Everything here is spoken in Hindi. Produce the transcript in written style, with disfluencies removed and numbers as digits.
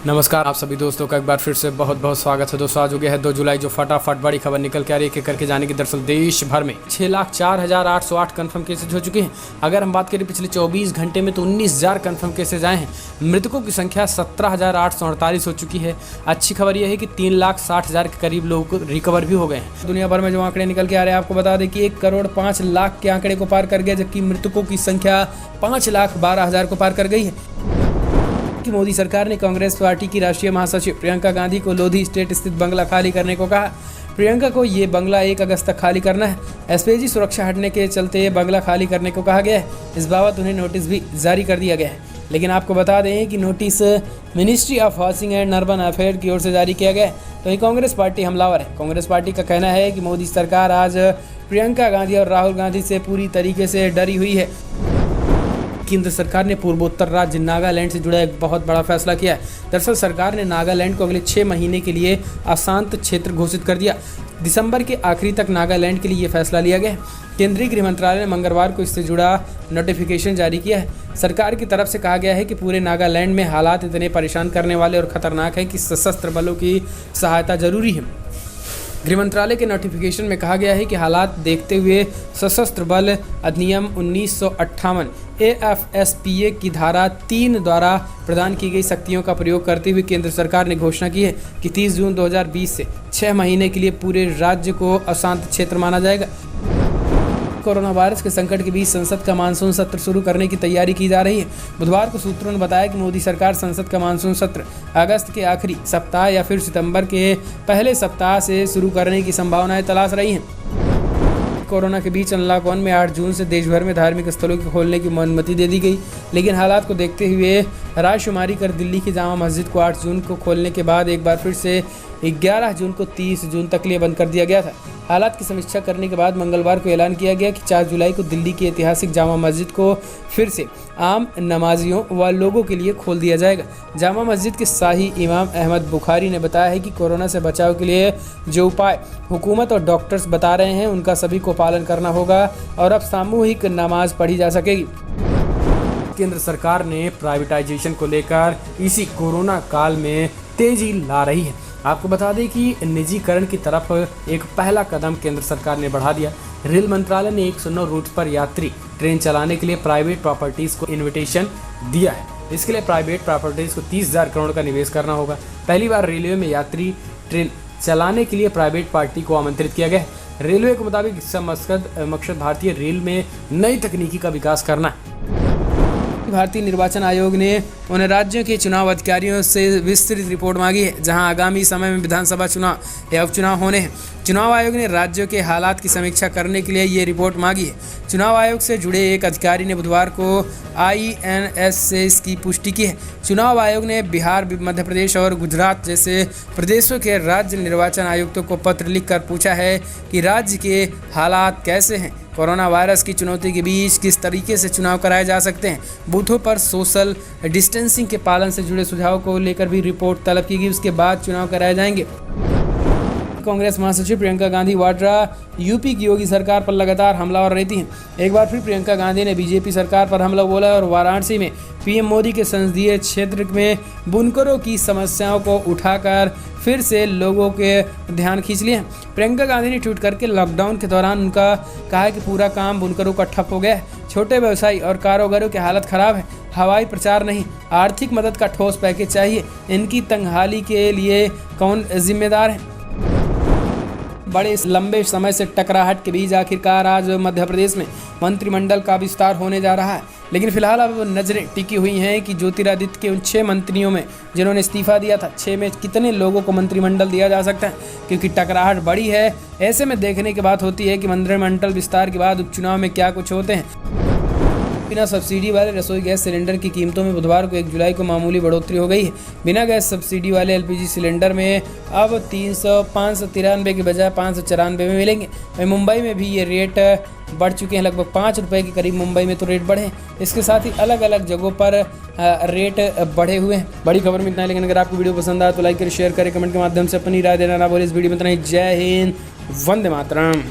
नमस्कार आप सभी दोस्तों का एक बार फिर से बहुत बहुत स्वागत है। दोस्तों आज हो गया है 2 जुलाई, जो फटाफट बड़ी खबर निकल के आ रही है करके जाने की। दरअसल देश भर में 6,04,808 कन्फर्म केसेज हो चुके हैं। अगर हम बात करें पिछले 24 घंटे में तो 19,000 कन्फर्म केसेज आए हैं। मृतकों की संख्या 17,848 हो चुकी है। अच्छी खबर यह है कि 3,60,000 के करीब लोग रिकवर भी हो गए हैं। दुनिया भर में जो आंकड़े निकल के आ रहे हैं, आपको बता दें कि 1,05,00,000 के आंकड़े को पार कर गया, जबकि मृतकों की संख्या 5,12,000 को पार कर गई है। कि मोदी सरकार ने कांग्रेस पार्टी की राष्ट्रीय महासचिव प्रियंका गांधी को लोधी स्टेट स्थित बंगला खाली करने को कहा। प्रियंका को ये बंगला 1 अगस्त तक खाली करना है। एसपीजी सुरक्षा हटने के चलते ये बंगला खाली करने को कहा गया है। इस बाबत उन्हें नोटिस भी जारी कर दिया गया है। लेकिन आपको बता दें कि notice ministry of housing and urban affair की ओर से जारी किया गया है। तो ये कांग्रेस पार्टी हमलावर है। कांग्रेस पार्टी का कहना है कि मोदी सरकार आज प्रियंका गांधी और राहुल गांधी से पूरी तरीके से डरी हुई है। केंद्र सरकार ने पूर्वोत्तर राज्य नागालैंड से जुड़ा एक बहुत बड़ा फैसला किया है। दरअसल सरकार ने नागालैंड को अगले 6 महीने के लिए अशांत क्षेत्र घोषित कर दिया। दिसंबर के आखिरी तक नागालैंड के लिए ये फैसला लिया गया है। केंद्रीय गृह मंत्रालय ने मंगलवार को इससे जुड़ा नोटिफिकेशन जारी किया है। सरकार की तरफ से कहा गया है कि पूरे नागालैंड में हालात इतने परेशान करने वाले और खतरनाक हैं कि सशस्त्र बलों की सहायता जरूरी है। गृह मंत्रालय के नोटिफिकेशन में कहा गया है कि हालात देखते हुए सशस्त्र बल अधिनियम 1958 AFSPA की धारा 3 द्वारा प्रदान की गई शक्तियों का प्रयोग करते हुए केंद्र सरकार ने घोषणा की है कि 30 जून 2020 से 6 महीने के लिए पूरे राज्य को अशांत क्षेत्र माना जाएगा। कोरोना वायरस के संकट के बीच संसद का मानसून सत्र शुरू करने की तैयारी की जा रही है। बुधवार को सूत्रों ने बताया कि मोदी सरकार संसद का मानसून सत्र अगस्त के आखिरी सप्ताह या फिर सितंबर के पहले सप्ताह से शुरू करने की संभावनाएं तलाश रही हैं। कोरोना के बीच अनलॉक 1 में 8 जून से देश भर में धार्मिक स्थलों को खोलने की अनुमति दे दी गई, लेकिन हालात को देखते हुए रायशुमारी कर दिल्ली की जामा मस्जिद को 8 जून को खोलने के बाद एक बार फिर से 11 जून को 30 जून तक लिए बंद कर दिया गया था। हालात की समीक्षा करने के बाद मंगलवार को ऐलान किया गया कि 4 जुलाई को दिल्ली की ऐतिहासिक जामा मस्जिद को फिर से आम नमाजियों व लोगों के लिए खोल दिया जाएगा। जामा मस्जिद के शाही इमाम अहमद बुखारी ने बताया है कि कोरोना से बचाव के लिए जो उपाय हुकूमत और डॉक्टर्स बता रहे हैं उनका सभी को पालन करना होगा और अब सामूहिक नमाज पढ़ी जा सकेगी। केंद्र सरकार ने प्राइवेटाइजेशन को लेकर इसी कोरोना काल में तेजी ला रही है। आपको बता दें कि निजीकरण की तरफ एक पहला कदम केंद्र सरकार ने बढ़ा दिया। रेल मंत्रालय ने 109 रूट पर यात्री ट्रेन चलाने के लिए प्राइवेट प्रॉपर्टीज को इन्विटेशन दिया है। इसके लिए प्राइवेट प्रॉपर्टीज को 30,000 करोड़ का निवेश करना होगा। पहली बार रेलवे में यात्री ट्रेन चलाने के लिए प्राइवेट पार्टी को आमंत्रित किया गया है। रेलवे के मुताबिक इसका मकसद भारतीय रेल में नई तकनीकी का विकास करना है। भारतीय निर्वाचन आयोग ने उन राज्यों के चुनाव अधिकारियों से विस्तृत रिपोर्ट मांगी है जहां आगामी समय में विधानसभा चुनाव या उपचुनाव होने हैं। चुनाव आयोग ने राज्यों के हालात की समीक्षा करने के लिए ये रिपोर्ट मांगी है। चुनाव आयोग से जुड़े एक अधिकारी ने बुधवार को INS से इसकी पुष्टि की है। चुनाव आयोग ने बिहार, मध्य प्रदेश और गुजरात जैसे प्रदेशों के राज्य निर्वाचन आयुक्तों को पत्र लिखकर पूछा है कि राज्य के हालात कैसे हैं, कोरोना वायरस की चुनौती के बीच किस तरीके से चुनाव कराए जा सकते हैं। बूथों पर सोशल डिस्टेंसिंग के पालन से जुड़े सुझाव को लेकर भी रिपोर्ट तलब की गई। उसके बाद चुनाव कराए जाएंगे। कांग्रेस महासचिव प्रियंका गांधी वाड्रा यूपी की योगी सरकार पर लगातार हमलावर रहती हैं। एक बार फिर प्रियंका गांधी ने बीजेपी सरकार पर हमला बोला और वाराणसी में पीएम मोदी के संसदीय क्षेत्र में बुनकरों की समस्याओं को उठाकर फिर से लोगों के ध्यान खींच लिए हैं। प्रियंका गांधी ने ट्वीट करके लॉकडाउन के दौरान उनका कहा है कि पूरा काम बुनकरों का ठप हो गया है। छोटे व्यवसायी और कारोबारियों की हालत खराब है। हवाई प्रचार नहीं, आर्थिक मदद का ठोस पैकेज चाहिए। इनकी तंगहाली के लिए कौन जिम्मेदार है? बड़े लंबे समय से टकराहट के बीच आखिरकार आज मध्य प्रदेश में मंत्रिमंडल का विस्तार होने जा रहा है। लेकिन फिलहाल अब नजरें टिकी हुई हैं कि ज्योतिरादित्य के उन 6 मंत्रियों में जिन्होंने इस्तीफा दिया था, 6 में कितने लोगों को मंत्रिमंडल दिया जा सकता है, क्योंकि टकराहट बड़ी है। ऐसे में देखने की बात होती है कि मंत्रिमंडल विस्तार के बाद उपचुनाव में क्या कुछ होते हैं। बिना सब्सिडी वाले रसोई गैस सिलेंडर की कीमतों में बुधवार को 1 जुलाई को मामूली बढ़ोतरी हो गई है। बिना गैस सब्सिडी वाले LPG सिलेंडर में अब 593 के बजाय 594 में मिलेंगे। वहीं मुंबई में भी ये रेट बढ़ चुके हैं, लगभग 5 रुपये के करीब मुंबई में तो रेट बढ़े हैं। इसके साथ ही अलग अलग जगहों पर रेट बढ़े हुए हैं। बड़ी खबर में इतना है, लेकिन अगर आपको वीडियो पसंद आए तो लाइक करें, शेयर करें, कमेंट के माध्यम से अपनी राय देना ना भूलें। इस वीडियो में इतना ही। जय हिंद, वंदे मातरम।